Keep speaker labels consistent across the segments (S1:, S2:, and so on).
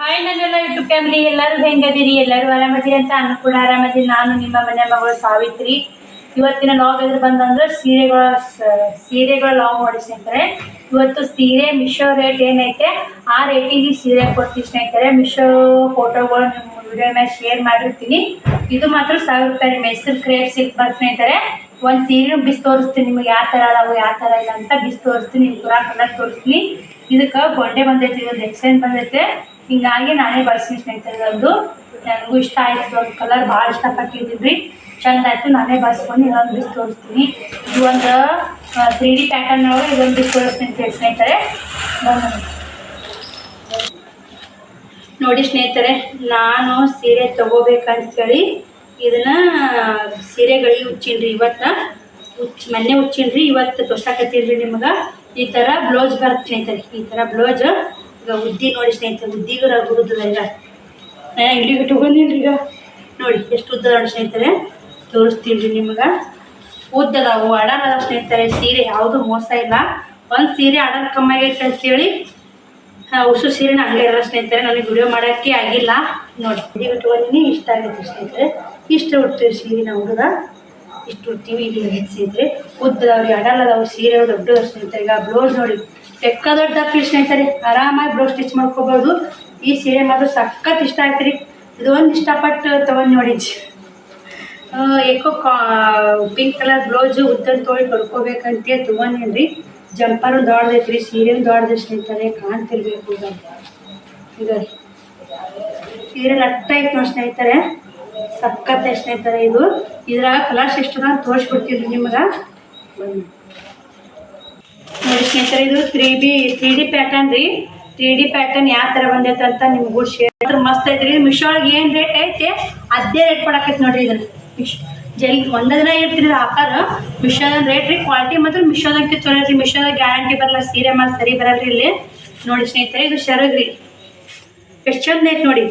S1: Hi ನನ್ನೆಲ್ಲ YouTube family ಎಲ್ಲರೂ ಹೆಂಗದಿರಿ? ಎಲ್ಲರೂ ಆರಾಮದಿರಿ ಅಂತ ನಾನು ಕೂಡ ಆರಾಮದಿರಿ. ನಾನು ನಿಮ್ಮ ಮನೆ ಮಗಳು ಸಾವಿತ್ರಿ. ಇವತ್ತಿನ ಲಾಗ್ ಎದುರು ಬಂದಂದ್ರೆ ಸೀರೆಗಳ ಲಾಗ್ ನೋಡಿ ಸ್ನೇಹಿತರೆ. ಇವತ್ತು ಸೀರೆ ಮಿಶೋ ರೇಟ್ ಏನೈತೆ ಆ ರೇಟಿಗೆ ಸೀರೆ ಕೊಡ್ತೀವಿ ಸ್ನೇಹಿತರೆ. ಮಿಶೋ ಫೋಟೋಗಳು ನಿಮ್ಮ ವಿಡಿಯೋ ಮೇಲೆ ಶೇರ್ ಮಾಡಿರ್ತೀನಿ. ಇದು ಮಾತ್ರ 1000 ರೂಪಾಯಿ ಮೈಸೂರು ಕ್ರೇಪ್ ಸಿಲ್ಕ್ ಬರ್ ಸ್ನೇಹಿತರೆ. ಒಂದು ಸೀರೆ ಬಿಸಿ ತೋರಿಸ್ತೀನಿ ನಿಮಗೆ ಯಾವ ಥರ ಅದಾವು ಯಾವ ಥರ ಇಲ್ಲ ಅಂತ ಬಿಸಿ ತೋರಿಸ್ತೀನಿ. ನಿಮ್ಗೆ ಪೂರಾ ಕಲರ್ ತೋರಿಸ್ತೀನಿ. ಇದಕ್ಕೆ ಗೊಂಡೆ ಬಂದೈತಿ, ಒಂದು ಎಕ್ಸ್ಚೇಂಜ್ ಬಂದೈತೆ. ಹಿಂಗಾಗಿ ನಾನೇ ಬಳಸ್ತೀನಿ ಸ್ನೇಹಿತರೆ. ಒಂದು ನನಗೂ ಇಷ್ಟ ಆಯಿತು, ಒಂದು ಕಲರ್ ಭಾಳ ಇಷ್ಟಪಟ್ಟಿದ್ದೀನಿ ರೀ, ಚೆಂದ ಆಯಿತು. ನಾನೇ ಬಳಸ್ಕೊಂಡು ಇದೊಂದು ಬಿಸಿ ತೋರಿಸ್ತೀನಿ. ಇದು ಒಂದು 3D ಪ್ಯಾಟರ್ನ್ ಒಳಗೆ ಇದೊಂದು ಬಿಸಿ ತೋರಿಸ್ತೀನಿ ಸ್ನೇಹಿತರೆ. ನೋಡಿ ಸ್ನೇಹಿತರೆ, ನಾನು ಸೀರೆ ತೊಗೋಬೇಕಂತೇಳಿ ಇದನ್ನು ಸೀರೆಗಳಿಗೆ ಹುಚ್ಚಿನ್ರಿ. ಇವತ್ತು ಮೊನ್ನೆ ಹುಚ್ಚಿನ್ರಿ, ಇವತ್ತು ತೋರ್ಸಾಕತ್ತೀನಿ ನಿಮ್ಗೆ. ಈ ಥರ ಬ್ಲೌಸ್ ಬರುತ್ತೆ ಸ್ನೇಹಿತರೆ. ಈ ಥರ ಬ್ಲೌಸ್ ಈಗ ಉದ್ದಿ ನೋಡಿ ಸ್ನೇಹಿತರೆ, ಉದ್ದಿಗೂ ರಗುದಿಲ್ಲ. ಈಗ ಇಲ್ಲಿಗೆ ತೊಗೊಂಡಿನ್ರಿ. ಈಗ ನೋಡಿ ಎಷ್ಟು ಉದ್ದ ನೋಡಿ ಸ್ನೇಹಿತರೆ, ತೋರಿಸ್ತೀನಿ ರೀ ನಿಮ್ಗೆ. ಉದ್ದದಾವು ಅಡಲ್ ಅದಾವ ಸ್ನೇಹಿತರೆ. ಸೀರೆ ಯಾವುದು ಮೋಸ ಇಲ್ಲ. ಒಂದು ಸೀರೆ ಅಡಲ್ ಕಮ್ಮಿ ಆಗೈತೆ ಅಂತೇಳಿ ಉಸು ಸೀರೆನ ಹಂಗೆ ಇರಲ್ಲ ಸ್ನೇಹಿತರೆ. ನನಗೆ ವಿಡಿಯೋ ಮಾಡೋಕ್ಕೆ ಆಗಿಲ್ಲ. ನೋಡಿ ಇಲ್ಲಿಗೆ ತೊಗೊಂಡಿನಿ, ಇಷ್ಟ ಆಗೈತೆ ಸ್ನೇಹಿತರೆ. ಇಷ್ಟು ಉಡ್ತೀವಿ ಸೀರೆ ನಾವು ಹುಡುಗ, ಇಷ್ಟು ಉಡ್ತೀವಿ. ಇಲ್ಲಿ ಆಗೈತೆ ಸ್ನೇಹಿತರೆ. ಉದ್ದದವ್ರಿ ಅಡಲ್ ಅದಾವು ಸೀರೆ ದೊಡ್ಡ ಸ್ನೇಹಿತರೆ. ಈಗ ಬ್ಲೌಸ್ ನೋಡಿ ಬೆಕ್ಕ ದೊಡ್ಡ ಹಾಕ್ರಿ ಸ್ನೇಹಿತರೆ, ಆರಾಮಾಗಿ ಬ್ಲೌಸ್ ಸ್ಟಿಚ್ ಮಾಡ್ಕೋಬೋದು. ಈ ಸೀರೆ ಮಾತ್ರ ಸಖತ್ ಇಷ್ಟ ಆಯ್ತು ರೀ. ಇದು ಒಂದು ಇಷ್ಟಪಟ್ಟು ತೊಗೊಂಡು ನೋಡಿ. ಏಕೋ ಪಿಂಕ್ ಕಲರ್ ಬ್ಲೌಸು ಉದ್ದನ್ನು ತೊಗೊಂಡು ತೊಳ್ಕೊಬೇಕಂತೇಳಿ ತೊಗೊಂಡೇನು ರೀ. ಜಂಪರು ದೊಡ್ಡದೈತೆ ರೀ, ಸೀರೆನೂ ದೊಡ್ಡದೈತೆ ಸ್ನೇಹಿತರೆ, ಕಾಣ್ತಿರ್ಬೇಕು. ಈಗ ಸೀರೆ ಲಟ್ಟ ಐತೆ ನೋಡಿ ಸ್ನೇಹಿತರೆ, ಸಖತ್ ಸ್ನೇಹಿತರೆ. ಇದು ಇದ್ರಾಗ ಕಲರ್ಸ್ ಎಷ್ಟು ನಾನು ತೋರಿಸ್ಬಿಡ್ತೀನಿ ನಿಮ್ಗೆ. ನೋಡಿ ಸ್ನೇಹಿತರೆ, ಇದು 3D ಪ್ಯಾಟರ್ನ್ ರೀ. 3D ಪ್ಯಾಟರ್ನ್ ಯಾವ ಥರ ಬಂದೈತೆ ಅಂತ ನಿಮ್ಗೂ ಶೇರ್ ಮಸ್ತ್ ಐತ್ರಿ. ಮಿಶೋ ಒಳಗೆ ಏನು ರೇಟ್ ಐತೆ ಅದೇ ರೇಟ್ ಕೊಡಕೈತೆ ನೋಡಿರಿ. ಇದನ್ನು ಒಂದೇ ದಿನ ಇರ್ತೀರಿ ಆಫರ್. ಮಿಶೋದ ರೇಟ್ ರೀ, ಕ್ವಾಲಿಟಿ ಮಾತ್ರ ಮಿಶೋದಂತೆ ಚಲೋ ರೀ. ಮಿಶೋದಾಗ ಗ್ಯಾರಂಟಿ ಬರಲ್ಲ, ಸೀರೆ ಮಾತ್ರ ಸರಿ ಬರಲ್ಲ ರೀ. ಇಲ್ಲಿ ನೋಡಿ ಸ್ನೇಹಿತರೆ, ಇದು ಶರಗ್ ರೀ, ಎಷ್ಟು ಚಂದ ಐತೆ ನೋಡಿ.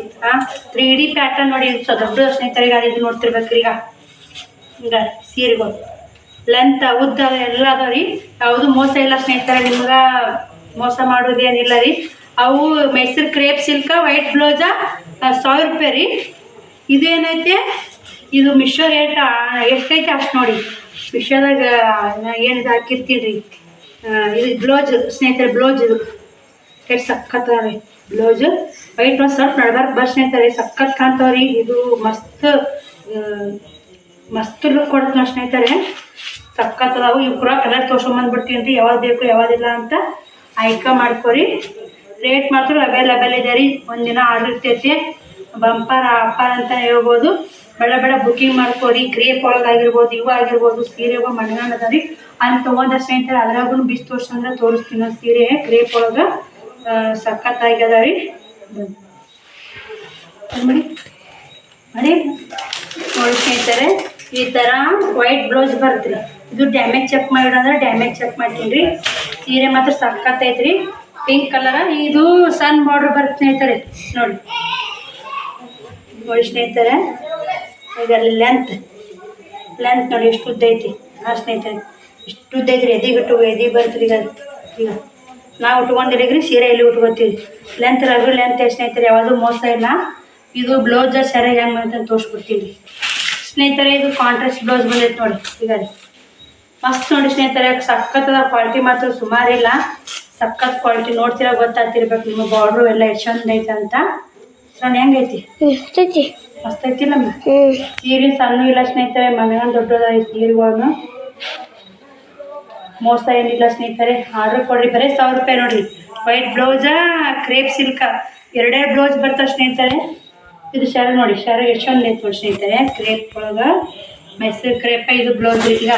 S1: 3D ಪ್ಯಾಟರ್ನ್ ನೋಡಿ, ಇದು ದೊಡ್ಡ ಸ್ನೇಹಿತರೆ. ಈಗ ಇದು ನೋಡ್ತಿರ್ಬೇಕ್ರಿ. ಈಗ ಸೀರೆಗಳು ಲೆಂತ್ ಉದ್ದ ಎಲ್ಲ ಅದಾವ ರೀ. ಯಾವುದು ಮೋಸ ಇಲ್ಲ ಸ್ನೇಹಿತರೆ, ನಿಮ್ಗೆ ಮೋಸ ಮಾಡೋದೇನಿಲ್ಲ ರೀ. ಅವು Mysuru crepe silk white blouse 1000 ರೂಪಾಯಿ ರೀ. ಇದು ಏನೈತೆ, ಇದು ಮಿಶೋ ರೇಟ್ ಎಷ್ಟೈತೆ ಅಷ್ಟು ನೋಡಿ. ಮಿಶೋದಾಗ ಏನಿದು ಹಾಕಿರ್ತೀನಿ ರೀ. ಇದು ಬ್ಲೌಸ್ ಸ್ನೇಹಿತರೆ, ಬ್ಲೌಸ್ ಇದು ಎಷ್ಟು ಸಖತ್ ರೀ. ಬ್ಲೌಸು ವೈಟ್ ಒಂದು ಸ್ವಲ್ಪ ನಡ್ಬಾರ್ದು ಬರ್ ಸ್ನೇಹಿತರೆ, ಸಖತ್ ಕಾಣ್ತಾವ್ರಿ. ಇದು ಮಸ್ತ್ ಲುಕ್ ಕೊಡುತ್ತೆ ನೋಡಿ ಸ್ನೇಹಿತರೆ, ಸಖತ್ ಅದಾವು. ಇವು ಕೂಡ ಕಲರ್ ತೋರ್ಸ್ಕೊಂಬಂದ್ಬಿಡ್ತೀನಿ ರೀ, ಯಾವ್ದು ಬೇಕು ಯಾವುದಿಲ್ಲ ಅಂತ ಆಯ್ಕೆ ಮಾಡ್ಕೊರಿ. ರೇಟ್ ಮಾತ್ರ ಅವೈಲೇಬಲ್ ಇದೆ ರೀ. ಒಂದಿನ ಆರ್ಡರ್ ಇರ್ತೈತಿ. ಬಂಪರ್ ಆಫರ್ ಅಂತ ಹೇಳ್ಬೋದು. ಬೇಡ ಬುಕ್ಕಿಂಗ್ ಮಾಡ್ಕೊರಿ. ಕ್ರೇಪ್ ಒಳಗಾಗಿರ್ಬೋದು, ಇವು ಆಗಿರ್ಬೋದು, ಸೀರೆಗಳು ಮಣ್ಗಾಣ ಅದ ರೀ. ಅಲ್ಲಿ ತೊಗೊಂಡ ಸ್ನೇಹಿತರೆ, ಅದ್ರಾಗೂ ಬಿಸಿ ತೋರ್ಸಂದ್ರೆ ತೋರಿಸ್ತೀನಿ. ಸೀರೆ ಕ್ರೇಪ್ ಒಳಗೆ ಸಖತ್ತಾಗ್ಯದ ರೀ. ಮಾಡಿ ನೋಡಿ ಸ್ನೇಹಿತರೆ, ಈ ಥರ ವೈಟ್ ಬ್ಲೌಸ್ ಬರುತ್ತೆ ರೀ. ಇದು ಡ್ಯಾಮೇಜ್ ಚೆಕ್ ಮಾಡಿದ್ರೆ ಡ್ಯಾಮೇಜ್ ಚೆಕ್ ಮಾಡ್ತೀನಿ ರೀ. ಸೀರೆ ಮಾತ್ರ ಸಖತ್ತೈತೆ ರೀ, ಪಿಂಕ್ ಕಲರ. ಇದು ಸಣ್ಣ ಬಾರ್ಡ್ರ್ ಬರುತ್ತೆ ಸ್ನೇಹಿತರೆ. ನೋಡಿ ಸ್ನೇಹಿತರೆ, ಇದರಲ್ಲಿ ಲೆಂತ್ ನೋಡಿ ಎಷ್ಟು ಉದ್ದ ಐತಿ. ಸ್ನೇಹಿತರೆ ಇಷ್ಟು ಉದ್ದ ಐತ್ರಿ. ಎದಿ ಬರುತ್ತೆ ಈಗ. ನಾವು ಉಟ್ಕೊಂಡಿರಿಗ್ರಿ ಸೀರೆ ಎಲ್ಲಿ ಉಟ್ಕೋತೀವಿ. ಲೆಂತ್ ಐತೆ ಸ್ನೇಹಿತರೆ, ಯಾವುದು ಮೋಸ ಇಲ್ಲ. ಇದು ಬ್ಲೌಸ್ ಸೆರೆ ಹೆಂಗೆ ಅಂತ ತೋರಿಸ್ಬಿಡ್ತೀವಿ ಸ್ನೇಹಿತರೆ. ಇದು ಕಾಂಟ್ರಾಸ್ಟ್ ಬ್ಲೌಸ್ ಬಂದೈತೆ ನೋಡಿ. ಈಗ ಮಸ್ತ್ ನೋಡಿ ಸ್ನೇಹಿತರೆ, ಸಖತ್ತದ ಕ್ವಾಲಿಟಿ ಮಾತ್ರ ಸುಮಾರಿಲ್ಲ. ಸಖತ್ ಕ್ವಾಲಿಟಿ ನೋಡ್ತಿರೋ ಗೊತ್ತಾಗ್ತಿರ್ಬೇಕು ನಿಮ್ಮ ಬಾರ್ಡ್ರು ಎಲ್ಲ ಎಷ್ಟು ಚಂದ ಐತೆ ಅಂತ. ಹೆಂಗೈತಿ? ಮಸ್ತ್ ಐತಿಲ್ಲ ಸೀರೆ. ಸಣ್ಣ ಇಲ್ಲ ಸ್ನೇಹಿತರೆ, ಮನೆಗೊಂದು ದೊಡ್ಡದ ಈ ಸೀರೆಗಳನ್ನು. ಮೋಸ ಏನಿಲ್ಲ ಸ್ನೇಹಿತರೆ. ಆರ್ಡ್ರ್ ಕೊಡ್ರಿ, ಬರೀ 1000 ರೂಪಾಯಿ ನೋಡಿರಿ. ವೈಟ್ ಬ್ಲೌಸ ಕ್ರೇಪ್ ಸಿಲ್ಕ ಎರಡೇ ಬ್ಲೌಸ್ ಬರ್ತಾವೆ ಸ್ನೇಹಿತರೆ. ಇದು ಶರ್ಟ್ ನೋಡಿ, ಶರ್ಟ್ ಎಷ್ಟು ಚಂದ ಐತೆ ನೋಡಿ ಸ್ನೇಹಿತರೆ. ಕ್ರೇಪ್ ಒಳಗೆ ಮೈಸೂರು ಕ್ರೇಪ. ಇದು ಬ್ಲೌಸ್ ರೀ. ಈಗ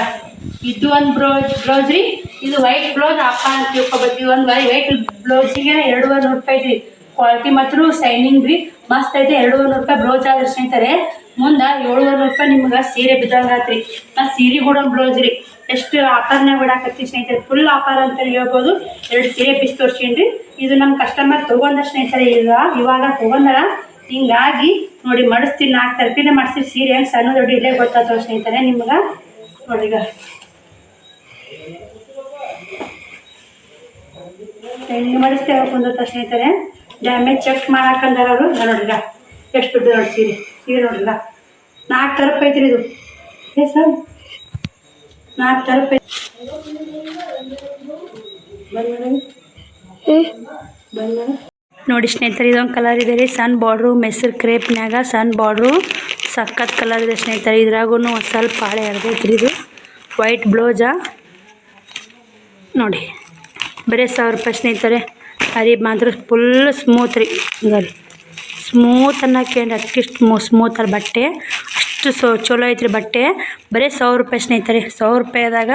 S1: ಇದು ಒಂದು ಬ್ಲೌಸ್ ರೀ. ಇದು ವೈಟ್ ಬ್ಲೌಸ್ ಅಪ್ಪ ಅಂತ ತಿಳ್ಕೊಬೇಕು. ಒಂದು ವೈಟ್ ಬ್ಲೌಸಿಗೆ 200 ರೂಪಾಯಿ ರೀ. ಕ್ವಾಲಿಟಿ ಮಾತ್ರ ಶೈನಿಂಗ್ ರೀ, ಮಸ್ತ್ ಐತೆ. 200 ರೂಪಾಯಿ ಬ್ಲೌಸ್ ಆದ್ರೆ ಸ್ನೇಹಿತರೆ, ಮುಂದೆ 700 ರೂಪಾಯಿ ನಿಮ್ಗೆ ಸೀರೆ ಬಿದ್ದಂಗೆ ಆತ್ರಿ. ಸೀರೆ ಕೂಡ ಬ್ಲೌಸ್ ರೀ. ಎಷ್ಟು ಆಫರ್ನಾಗ ಬಿಡಾಕತ್ತಿ ಸ್ನೇಹಿತರೆ, ಫುಲ್ ಆಫರ್ ಅಂತ ಹೇಳ್ಬೋದು. 2 ಸೀರೆ ಬಿಸಿ ತೋರಿಸ್ತೀನಿ ರೀ. ಇದು ನಮ್ಮ ಕಸ್ಟಮರ್ ತೊಗೊಂಡ ಸ್ನೇಹಿತರೆ. ಇವಾಗ ತೊಗೊಂಡಾರ. ಹಿಂಗಾಗಿ ನೋಡಿ ಮಾಡಿಸ್ತೀನಿ. 4 ತರಪಿನೇ ಮಾಡಿಸಿ. ಸೀರೆ ಹೆಂಗೆ ಸಣ್ಣ ದೊಡ್ಡ ಇಲ್ಲೇ ಗೊತ್ತಾಗ್ತವೆ ಸ್ನೇಹಿತರೆ ನಿಮ್ಗೆ. ನೋಡಿ ಈಗ ಹೆಂಗೆ ಮಾಡಿಸ್ತೇವೆ ಕುಂದತ್ತ ಸ್ನೇಹಿತರೆ. ಡ್ಯಾಮೇಜ್ ಚೆಕ್ ಮಾಡಾಕಂದಾರ ಅವರು. ನೋಡ್ರಿಗ ಎಷ್ಟು ದುಡ್ಡು ನೋಡಿ ಸೀರೆ ಸೀರೆ ನೋಡ್ರಿಗ 4 ತರಪ್ ಐತ್ರಿ ಇದು. ಸರ್ 4 ತರಪ್ ಐತಿ. ನೋಡಿ ಸ್ನೇಹಿತರೆ ಇದೊಂದು ಕಲರ್ ಇದೆ ರೀ. ಸಣ್ಣ ಬಾರ್ಡ್ರು ಮೆಸರ್ ಕ್ರೇಪ್ನ್ಯಾಗ ಸಣ್ಣ ಬಾರ್ಡ್ರು ಸಖತ್ ಕಲರ್ ಇದೆ ಸ್ನೇಹಿತರೆ. ಇದ್ರಾಗೂ ಒಂದು ಸ್ವಲ್ಪ ಹಾಳೆ ಹರಿದೈತ್ರಿ. ಇದು ವೈಟ್ ಬ್ಲೌಸಾ ನೋಡಿ ಬರೀ 1000 ರೂಪಾಯಿ ಸ್ನೇಹಿತರೆ. ಅರಿ ಮಾತ್ರ ಫುಲ್ ಸ್ಮೂತ್ ರೀ. ರೀ ಸ್ಮೂತ್ ಅನ್ನೋಕೆ ಅಷ್ಟಿಷ್ಟು ಸ್ಮೂತ್ ಅಲ್ಲ ಬಟ್ಟೆ, ಅಷ್ಟು ಚಲೋ ಐತ್ರಿ ಬಟ್ಟೆ. ಬರೀ 1000 ರೂಪಾಯಿ ಸ್ನೇಹಿತರೆ. 1000 ರೂಪಾಯಿದಾಗ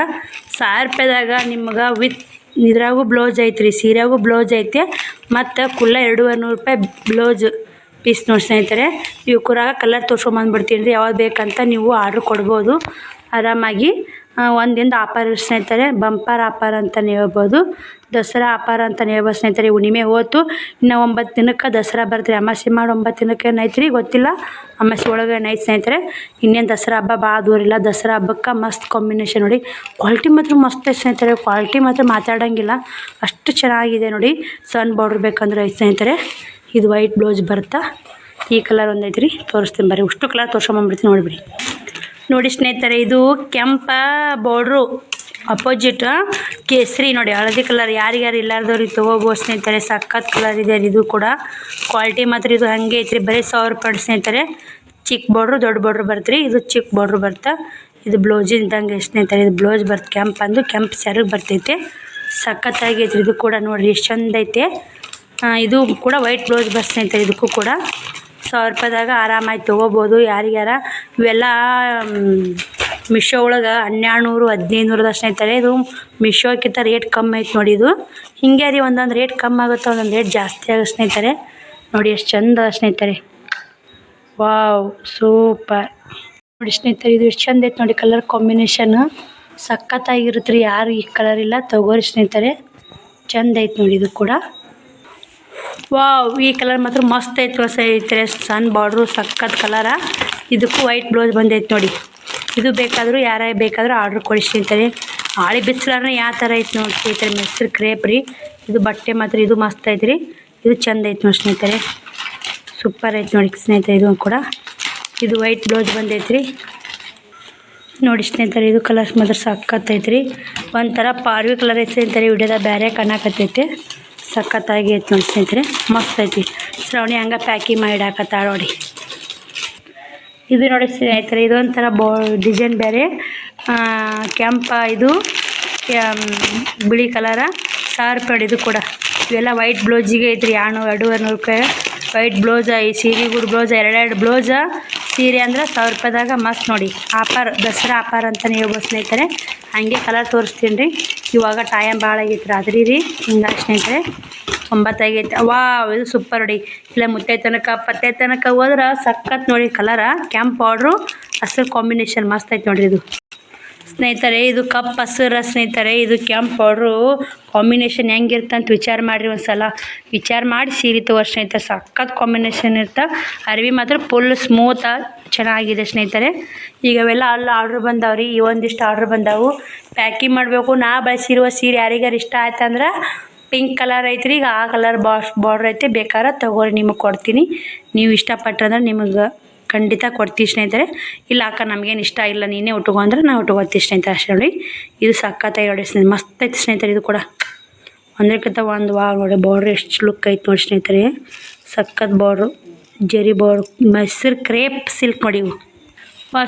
S1: 1000 ರೂಪಾಯಿದಾಗ ನಿಮ್ಗೆ ವಿತ್ ಇದ್ರಾಗೂ ಬ್ಲೌಸ್ ಐತ್ರಿ, ಸೀರೆಗೂ ಬ್ಲೌಸ್ ಐತೆ ಮತ್ತು ಕುಲ್ಲ 200 ರೂಪಾಯಿ ಬ್ಲೌಸ್ ಪೀಸ್ ನೋಡಿ ಸ್ನೇಹಿತರೆ. ಇವು ಕೂರಾಗ ಕಲರ್ ತೋರ್ಸ್ಕೊಂಬಂದ್ಬಿಡ್ತೀನಿ ರೀ. ಯಾವ್ದು ಬೇಕಂತ ನೀವು ಆರ್ಡ್ರ್ ಕೊಡ್ಬೋದು ಆರಾಮಾಗಿ. ಒಂದಿಂದ ಆಫರ್ ಸ್ನೇಹಿತರೆ, ಬಂಪರ್ ಆಫರ್ ಅಂತಲೇ ಹೇಳ್ಬೋದು, ದಸರಾ ಆಫರ್ ಅಂತಲೇ ಹೇಳ್ಬೋದು ಸ್ನೇಹಿತರೆ. ಹುಣ್ಣಿಮೆ ಹೋತು, ಇನ್ನು 9 ದಿನಕ್ಕೆ ದಸರಾ ಬರ್ತೀರಿ. ಅಮಾಸೆ ಮಾಡಿ 9 ದಿನಕ್ಕೆ ಏನೈತ್ರಿ ಗೊತ್ತಿಲ್ಲ, ಅಮಾಸೆ ಒಳಗೆ ಏನೈತೆ ಸ್ನೇಹಿತರೆ. ಇನ್ನೇನು ದಸರಾ ಹಬ್ಬ ಭಾಳ ದೂರ ಇಲ್ಲ. ದಸರಾ ಹಬ್ಬಕ್ಕೆ ಮಸ್ತ್ ಕಾಂಬಿನೇಷನ್ ನೋಡಿ. ಕ್ವಾಲಿಟಿ ಮಾತ್ರ ಮಸ್ತ್ ಐತೆ ಸ್ನೇಹಿತರೆ. ಕ್ವಾಲಿಟಿ ಮಾತ್ರ ಮಾತಾಡೋಂಗಿಲ್ಲ, ಅಷ್ಟು ಚೆನ್ನಾಗಿದೆ ನೋಡಿ. ಸಣ್ಣ ಬಾರ್ಡ್ರ್ ಬೇಕಂದ್ರೆ ಐತೆ ಸ್ನೇಹಿತರೆ. ಇದು ವೈಟ್ ಬ್ಲೌಸ್ ಬರುತ್ತಾ. ಈ ಕಲರ್ ಒಂದು ಐತ್ರಿ, ತೋರಿಸ್ತೀನಿ ಬರ್ರಿ. ಅಷ್ಟು ಕಲರ್ ತೋರ್ಸ್ಕೊಂಬಂದ್ಬಿಡ್ತೀನಿ ನೋಡಿಬಿಡಿ. ನೋಡಿ ಸ್ನೇಹಿತರೆ ಇದು ಕೆಂಪ ಬಾರ್ಡ್ರು ಅಪೋಸಿಟ್ ಕೇಸರಿ ನೋಡಿ, ಹಳದಿ ಕಲರ್. ಯಾರಿಗಾರು ಇಲ್ಲಾರ್ದವ್ರಿಗೆ ತೊಗೋಬೋದು ಸ್ನೇಹಿತರೆ. ಸಖತ್ ಕಲರ್ ಇದೆ ಇದು ಕೂಡ. ಕ್ವಾಲಿಟಿ ಮಾತ್ರ ಇದು ಹಾಗೆ ಐತ್ರಿ. ಬರೀ 1000 ರೂಪಾಯಿ ಸ್ನೇಹಿತರೆ. ಚಿಕ್ಕ ಬಾರ್ಡ್ರು ದೊಡ್ಡ ಬಾರ್ಡ್ರು ಬರ್ತ್ರಿ. ಇದು ಚಿಕ್ಕ ಬಾರ್ಡ್ರು ಬರ್ತಾ. ಇದು ಬ್ಲೌಸಿನ ಇದ್ದಂಗೆ ಸ್ನೇಹಿತರೆ. ಇದು ಬ್ಲೌಸ್ ಬರ್ತ ಕೆಂಪು ಅಂದು ಕೆಂಪು ಸೆರಗು ಬರ್ತೈತೆ. ಸಖತ್ತಾಗಿ ಐತ್ರಿ ಇದು ಕೂಡ. ನೋಡಿರಿ ಎಷ್ಟು ಚಂದ ಐತೆ. ಇದು ಕೂಡ ವೈಟ್ ಬ್ಲೌಸ್ ಬರ್ತ ಸ್ನೇಹಿತರೆ. ಇದಕ್ಕೂ ಕೂಡ 1000 ರೂಪಾಯಿದಾಗ ಆರಾಮಾಗಿ ತೊಗೋಬೋದು ಯಾರಿಗಾರ. ಇವೆಲ್ಲ ಮಿಶೋ ಒಳಗೆ 1200 1500 ಸ್ನೇಹಿತರೆ. ಇದು ಮಿಶೋಕ್ಕಿಂತ ರೇಟ್ ಕಮ್ಮಿ ಐತೆ ನೋಡಿ. ಇದು ಹಿಂಗೆ ರೀ, ಒಂದೊಂದು ರೇಟ್ ಕಮ್ಮಿ ಆಗುತ್ತೆ, ಒಂದೊಂದು ರೇಟ್ ಜಾಸ್ತಿ ಆಗುತ್ತೆ ಸ್ನೇಹಿತರೆ. ನೋಡಿ ಎಷ್ಟು ಚಂದ ಸ್ನೇಹಿತರೆ. ವಾವ್ ಸೂಪರ್ ನೋಡಿ ಸ್ನೇಹಿತರೆ. ಇದು ಎಷ್ಟು ಚಂದ ಐತೆ ನೋಡಿ. ಕಲರ್ ಕಾಂಬಿನೇಷನ್ ಸಖತ್ತಾಗಿರುತ್ತೆ ರೀ. ಯಾರು ಈ ಕಲರ್ ಇಲ್ಲ ತೊಗೋರಿ ಸ್ನೇಹಿತರೆ. ಚಂದ ಐತೆ ನೋಡಿ ಇದು ಕೂಡ. ವಾವ್ ಈ ಕಲರ್ ಮಾತ್ರ ಮಸ್ತ್ ಐತೆ ಸ್ನೇಹಿತರೆ. ಸಣ್ಣ ಬಾರ್ಡ್ರು ಸಖತ್ ಕಲರ. ಇದಕ್ಕೂ ವೈಟ್ ಬ್ಲೌಸ್ ಬಂದೈತೆ ನೋಡಿ. ಇದು ಬೇಕಾದರೂ ಯಾರೇ ಬೇಕಾದರೂ ಆರ್ಡ್ರ್ ಕೊಡಿ ಸ್ನೇಹಿತರೆ. ಆಳಿ ಬಿಚ್ಚಲಾರನೇ ಯಾವ ಥರ ಐತೆ ನೋಡಿ ಸ್ನೇಹಿತರೆ. ಮೆಸ್ರ್ ಕ್ರೇಪ್ ರೀ ಇದು ಬಟ್ಟೆ ಮಾತ್ರ. ಇದು ಮಸ್ತ್ ಐತೆ ರೀ. ಇದು ಚಂದ ಐತೆ ನೋಡಿ ಸ್ನೇಹಿತರೆ. ಸೂಪರ್ ಐತೆ ನೋಡಿ ಸ್ನೇಹಿತರೆ ಇದು ಕೂಡ. ಇದು ವೈಟ್ ಬ್ಲೌಸ್ ಬಂದೈತೆ ರೀ ನೋಡಿ ಸ್ನೇಹಿತರೆ. ಇದು ಕಲರ್ಸ್ ಮಾತ್ರ ಸಖತ್ತೈತೆ ರೀ. ಒಂಥರ ಪಾರ್ವಿ ಕಲರ್ ಐತೆ ಸ್ನೇಹಿತರೆ. ವಿಡಿಯೋದಾಗ ಬೇರೆ ಕಾಣಕತ್ತೈತೆ. ಸಖತ್ತಾಗಿ ಐತೆ ನೋಡಿ ಸ್ನೇಹಿತರೆ. ಮಸ್ತ್ ಐತಿ. ಶ್ರಾವಣಿ ಹಂಗೆ ಪ್ಯಾಕಿಂಗ್ ಮಾಡಿ ಹಾಕತ್ತಾಳ ನೋಡಿ. ಇದು ನೋಡಿ ಸ್ನೇಹಿತರೆ. ಇದೊಂಥರ ಡಿಸೈನ್ ಬೇರೆ ಕೆಂಪ, ಇದು ಬಿಳಿ ಕಲರ. 1000 ರೂಪಾಯಿ ಇದು ಕೂಡ. ಇವೆಲ್ಲ ವೈಟ್ ಬ್ಲೌಸಿಗೆ ಐತ್ರಿ. 200 ರೂಪಾಯಿ ವೈಟ್ ಬ್ಲೌಸ. ಈ ಸೀರೆಗೂ ಬ್ಲೌಸ 2 ಬ್ಲೌಸ ಸೀರೆ ಅಂದ್ರೆ 1000 ರೂಪಾಯಿದಾಗ ಮಸ್ತ್ ನೋಡಿ. ಆಫರ್, ದಸರಾ ಆಫರ್ ಅಂತಲೇ ಹೇಳ್ಬೋದು ಸ್ನೇಹಿತರೆ. ಹಾಗೆ ಕಲರ್ ತೋರಿಸ್ತೀನಿ ರೀ. ಇವಾಗ ಟೈಮ್ ಭಾಳ ಆಗೈತೆ ರಾತ್ರಿ ರೀ. ಹಿಂಗಾಗಿ ಸ್ನೇಹಿತರೆ 9 ಆಗೈತೆ. ವಾವ್ ಇದು ಸೂಪರ್ ನೋಡಿ. ಇಲ್ಲ ಮುತ್ತೈ ತನಕ ಪತ್ತೈ ತನಕ ಹೋದ್ರೆ ಸಖತ್ ನೋಡಿ ಕಲರ. ಕೆಂಪು ಬಾರ್ಡ್ರು ಹಸಿರು ಕಾಂಬಿನೇಷನ್ ಮಸ್ತ್ ಐತೆ ನೋಡಿರಿ ಇದು ಸ್ನೇಹಿತರೆ. ಇದು ಕಪ್ ಹಸಿರ ಸ್ನೇಹಿತರೆ. ಇದು ಕೆಂಪು ಬಾರ್ಡ್ರು ಕಾಂಬಿನೇಷನ್ ಹೆಂಗಿರುತ್ತೆ ಅಂತ ವಿಚಾರ ಮಾಡಿರಿ ಒಂದು ಸಲ. ವಿಚಾರ ಮಾಡಿ ಸೀರೆ ತಗೋರಿ ಸ್ನೇಹಿತರೆ. ಸಖತ್ ಕಾಂಬಿನೇಷನ್ ಇರ್ತಾ. ಅರಿವಿ ಮಾತ್ರ ಫುಲ್ ಸ್ಮೂತ ಚೆನ್ನಾಗಿದೆ ಸ್ನೇಹಿತರೆ. ಈಗ ಅವೆಲ್ಲ ಅಲ್ಲಿ ಆರ್ಡ್ರ್ ಬಂದಾವ್ರಿ. ಈ ಒಂದಿಷ್ಟು ಆರ್ಡ್ರ್ ಬಂದಾವು. ಪ್ಯಾಕಿಂಗ್ ಮಾಡಬೇಕು. ನಾ ಬಳಸಿರುವ ಸೀರೆ ಯಾರಿಗಾರು ಇಷ್ಟ ಆಯ್ತಂದ್ರೆ ಪಿಂಕ್ ಕಲರ್ ಐತ್ರಿ. ಈಗ ಆ ಕಲರ್ ಬಾರ್ಡ್ರ್ ಐತೆ. ಬೇಕಾದ್ರೆ ತೊಗೊಳ್ರಿ, ನಿಮಗೆ ಕೊಡ್ತೀನಿ. ನೀವು ಇಷ್ಟಪಟ್ಟಂದ್ರೆ ನಿಮಗೆ ಖಂಡಿತ ಕೊಡ್ತೀವಿ ಸ್ನೇಹಿತರೆ. ಇಲ್ಲ ಅಕ್ಕ ನಮಗೇನು ಇಷ್ಟ ಇಲ್ಲ, ನೀನೇ ಉಟ್ಕೊ ಅಂದ್ರೆ ನಾವು ಉಟ್ಕೊತೀವಿ ಸ್ನೇಹಿತರೆ. ಅಷ್ಟೇ ನೋಡಿ. ಇದು ಸಖತ್ತಾಗಿ ನೋಡಿ ಸ್ನೇಹಿತರೆ. ಮಸ್ತ್ ಐತೆ ಸ್ನೇಹಿತರೆ. ಇದು ಕೂಡ ಒಂದಕ್ಕಿಂತ ಒಂದು ವಾವ್ ನೋಡಿ. ಬಾರ್ಡ್ರ್ ಎಷ್ಟು ಲುಕ್ ಐತೆ ನೋಡಿ ಸ್ನೇಹಿತರೆ. ಸಖತ್ ಬಾರ್ಡ್ರು ಜರಿ ಬಾರ್ಡ್ರು ಮೆಸ್ರ್ ಕ್ರೇಪ್ ಸಿಲ್ಕ್ ನೋಡಿ ಇವು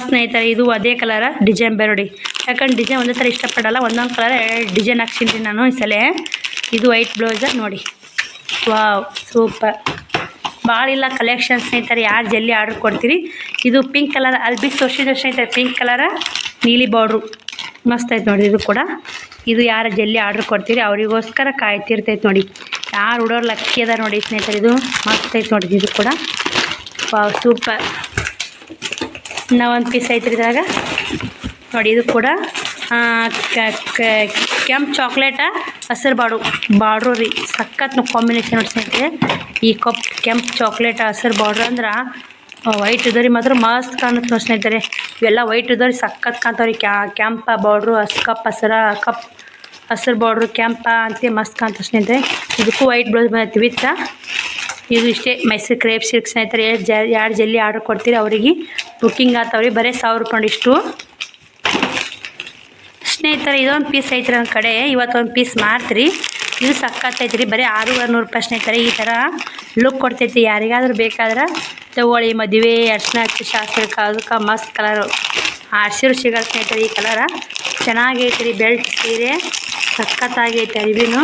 S1: ಸ್ನೇಹಿತರೆ. ಇದು ಅದೇ ಕಲರ ಡಿಸೈನ್ ಬೇರೆ ನೋಡಿ. ಯಾಕಂದ್ರೆ ಡಿಸೈನ್ ಒಂದೇ ಥರ ಇಷ್ಟಪಡಲ್ಲ. ಒಂದೊಂದು ಕಲರ್ ಡಿಸೈನ್ ಹಾಕ್ಸಿನಿ ನಾನು ಈ ಸಲ. ಇದು ವೈಟ್ ಬ್ಲೌಸ ನೋಡಿ. Wow super. ಭಾಳ ಇಲ್ಲ ಕಲೆಕ್ಷನ್ ಸ್ನೇಹಿತರೆ. ಯಾರು ಜಲ್ದಿ ಆರ್ಡ್ರ್ ಕೊಡ್ತೀರಿ. ಇದು ಪಿಂಕ್ ಕಲರ್ ಅಲ್ಲಿ ಬಿಟ್ಟು ತೋರಿಸಿದ್ರೆ ಸ್ನೇಹಿತರೆ. ಪಿಂಕ್ ಕಲರ ನೀಲಿ ಬಾರ್ಡ್ರು ಮಸ್ತ್ ಐತೆ ನೋಡಿ ಇದು ಕೂಡ. ಇದು ಯಾರು ಜಲ್ದಿ ಆರ್ಡ್ರ್ ಕೊಡ್ತೀರಿ ಅವರಿಗೋಸ್ಕರ ಕಾಯ್ತಿರ್ತೈತೆ ನೋಡಿ. ಯಾರು ಉಡೋರು ಲಕ್ಕಿ ಅದ ನೋಡಿ ಸ್ನೇಹಿತರೆ. ಇದು ಮಸ್ತ್ ಐತೆ ನೋಡಿ ಇದು ಕೂಡ. Wow super. ಇನ್ನೂ ಒಂದು ಪೀಸ್ ಐತ್ರಿ ಇದ್ರಾಗ ನೋಡಿ. ಇದು ಕೂಡ ಕೆಂಪು ಚಾಕ್ಲೇಟ ಹಸಿರು ಬಾರ್ಡ್ರು ರೀ. ಸಖತ್ ಕಾಂಬಿನೇಷನ್ ನೋಡಿ ಸ್ನೇಹಿತರೆ. ಈ ಕೆಂಪು ಚಾಕ್ಲೇಟ್ ಹಸಿರು ಬಾರ್ಡ್ರ್ ಅಂದ್ರೆ ವೈಟ್ ಇದ್ದವ್ರಿಗೆ ಮಾತ್ರ ಮಸ್ತ್ ಕಾಣುತ್ತೆ ನೋಡಿ ಸ್ನೇಹಿತರೆ. ಇವೆಲ್ಲ ವೈಟ್ ಇದ್ದವ್ರಿಗೆ ಸಖತ್ ಕಾಣ್ತಾವ್ರಿ. ಕೆಂಪ ಬಾರ್ಡ್ರು ಕಪ್ ಹಸಿರು ಬಾರ್ಡ್ರು ಕೆಂಪ ಅಂತ ಮಸ್ತ್ ಕಾಣ್ತಾವೆ ಸ್ನೇಹಿತರೆ. ಇದಕ್ಕೂ ವೈಟ್ ಬ್ಲೌಸ್ ಬಂದೈತಿ ವಿತ್ ಇದು ಇಷ್ಟೇ ಮೈಸೂರು ಕ್ರೇಪ್ ಸಿಲ್ಕ್ ಸ್ನೇಹಿತರೆ. ಎರಡು ಜಲ್ಲಿ ಆರ್ಡ್ರ್ ಕೊಡ್ತೀರಿ ಅವರಿಗೆ ಬುಕ್ಕಿಂಗ್ ಆಗ್ತಾವ್ರಿ. ಬರೀ 1000 ರೂಪಾಯಿ ಇಷ್ಟು ಸ್ನೇಹಿತರೆ. ಇದೊಂದು ಪೀಸ್ ಐತ್ರಿ ನನ್ನ ಕಡೆ, ಇವತ್ತೊಂದು ಪೀಸ್ ಮಾರ್ತೀರಿ. ಇದು ಸಕ್ಕತ್ತೈತ್ರಿ, ಬರೀ 600 ರೂಪಾಯಿ ಸ್ನೇಹಿತರೆ. ಈ ಥರ ಲುಕ್ ಕೊಡ್ತೈತಿ. ಯಾರಿಗಾದ್ರೂ ಬೇಕಾದ್ರೆ ತಗೊಳ್ಳಿ. ಮದುವೆ ಅರ್ಶಿನ ಹಚ್ಚಿ ಶಾಸ್ತ್ರಕ್ಕೆ ಅದಕ್ಕೆ ಮಸ್ತ್ ಕಲರು ಆರ್ಸಿರು ಸಿಗಲ್ಲ ಸ್ನೇಹಿತರೆ. ಈ ಕಲರ ಚೆನ್ನಾಗೈತ್ರಿ. ಬೆಲ್ಟ್ ಸೀರೆ ಸಕ್ಕತ್ತಾಗೈತೆ ಅರಿವಿನೂ.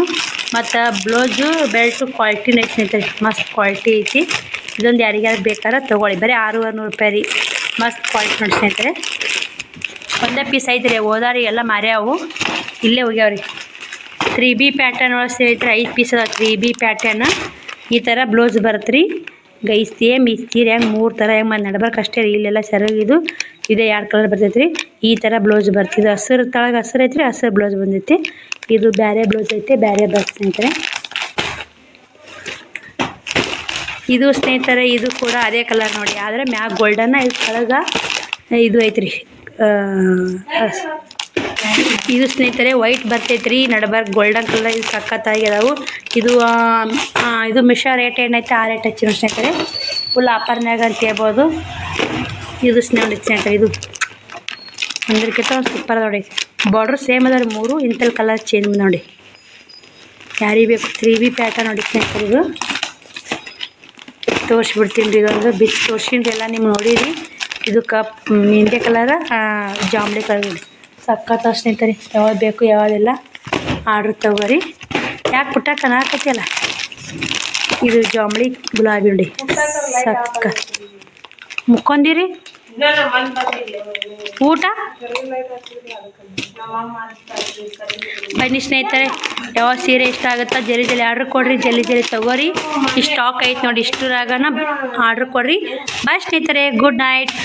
S1: ಮತ್ತು ಬ್ಲೌಸು ಬೆಲ್ಟು ಕ್ವಾಲಿಟಿನ ಐತೆ ಸ್ನೇಹಿತರೆ, ಮಸ್ತ್ ಕ್ವಾಲಿಟಿ ಐತಿ. ಇದೊಂದು ಯಾರಿಗಾದ್ರೂ ಬೇಕಾದ್ರೆ ತೊಗೊಳ್ಳಿ. ಬರೀ 600 ರೂಪಾಯಿ ರೀ. ಮಸ್ತ್ ಕ್ವಾಲಿಟಿ ನೋಡಿ ಸ್ನೇಹಿತರೆ. ಒಂದೇ ಪೀಸ್ ಐತ್ರಿ, ಹೋದಾರಿ ಎಲ್ಲ ಮಾರ್ಯಾವು, ಇಲ್ಲೇ ಹೋಗ್ಯಾವ್ರಿ. 3B ಪ್ಯಾಟರ್ನ್ ಒಳಗೆ ಸ್ನೇಹಿತರೆ 5 ಪೀಸ್ ಅದ. 3B ಪ್ಯಾಟರ್ನ್ ಈ ಥರ ಬ್ಲೌಸ್ ಬರುತ್ತೆ ರೀ. ಸೇಮ್ ಈ ಸೀರೆ ಹೆಂಗೆ 3 ಥರ ಹೆಂಗೆ ನಡ್ಬರ್ಕ್ ಅಷ್ಟೇ ರೀ. ಇಲ್ಲೆಲ್ಲ ಸರಿಯಾಗಿದು ಇದೇ 2 ಕಲರ್ ಬರ್ತೈತೆ ರೀ. ಈ ಥರ ಬ್ಲೌಸ್ ಬರ್ತಿದ್ದು ಹಸಿರು ತಳಗೆ ಹಸಿರು ಐತ್ರಿ, ಹಸಿರು ಬ್ಲೌಸ್ ಬಂದೈತಿ. ಇದು ಬೇರೆ ಬ್ಲೌಸ್ ಐತೆ, ಬೇರೆ ಬರ್ತದೆ ಸ್ನೇಹಿತರೆ. ಇದು ಸ್ನೇಹಿತರೆ ಇದು ಕೂಡ ಅದೇ ಕಲರ್ ನೋಡಿ, ಆದರೆ ಮ್ಯಾಗ ಗೋಲ್ಡನ್ನ ಇದು ಕೆಳಗೆ ಇದು ಐತ್ರಿ. ಇದು ಸ್ನೇಹಿತರೆ ವೈಟ್ ಬರ್ತೈತ್ರಿ, ನಡಬರ್ಕ್ ಗೋಲ್ಡನ್ ಕಲರ್. ಇದು ಸಕ್ಕತ್ತಾಗಿ ಅದಾವು. ಇದು ಮಿಶೋ ರೇಟ್ ಏನೈತೆ ಆ ರೇಟ್ ಹಚ್ಚಿನ ಸ್ನೇಹಿತರೆ. ಫುಲ್ ಆಫರ್ನಾಗ ಅಂತ ಹೇಳ್ಬೋದು. ಇದು ನೋಡಿ ಸ್ನೇಹಿತರೆ, ಇದು ಒಂದಕ್ಕಿಂತ ಒಂದು ಸೂಪರ್ ನೋಡಿ. ಬಾರ್ಡ್ರು ಸೇಮ್ ಅದ ರೀ 3 ಇಂಥಲ್ಲಿ ಕಲರ್ ಚೇಂಜ್ ನೋಡಿ. ಯಾರಿಗೆ ಬೇಕು 3B ಪ್ಯಾಟರ್ನ್ ನೋಡಿ ಸ್ನೇಹಿತರೆ. ಇದು ತೋರಿಸ್ಬಿಡ್ತೀನಿ ರೀ. ಇದೊಂದು ಬಿಚ್ಚು ತೋರ್ಸಿನ್ರಿ ಎಲ್ಲ ನಿಮ್ಗೆ ನೋಡಿರಿ. ಇದು ಕಪ್ ಮೆಂತ್ಯ ಕಲರ ಜಾಂಬಳಿ ಕಲರ್ ನೋಡಿ. ಸಕ್ಕತ್ತ ಸ್ನೇಹಿತರೆ. ಯಾವ್ದು ಬೇಕು ಯಾವುದಿಲ್ಲ ಆರ್ಡ್ರ್ ತಗೋರಿ. ಯಾಕೆ ಪುಟ್ಟ ಕನಾಕೈತಿ ಅಲ್ಲ. ಇದು ಜಾಂಬಳಿ ಗುಲಾಬಿ ನೋಡಿ, ಸಕ್ಕ ಮುಕ್ಕೊಂದಿರಿ. ಊಟ ಬನ್ನಿ ಸ್ನೇಹಿತರೆ. ಯಾವ ಸೀರೆ ಇಷ್ಟ ಆಗುತ್ತಾ ಜಲ್ದಿ ಜಲ್ದಿ ಆರ್ಡ್ರ್ ಕೊಡ್ರಿ, ಜಲ್ದಿ ಜಲ್ದಿ ತಗೋರಿ. ಈ ಸ್ಟಾಕ್ ಐತೆ ನೋಡಿ, ಇಷ್ಟರಾಗನ ಆರ್ಡ್ರ್ ಕೊಡ್ರಿ. ಬಾಯ್ ಸ್ನೇಹಿತರೆ, ಗುಡ್ ನೈಟ್.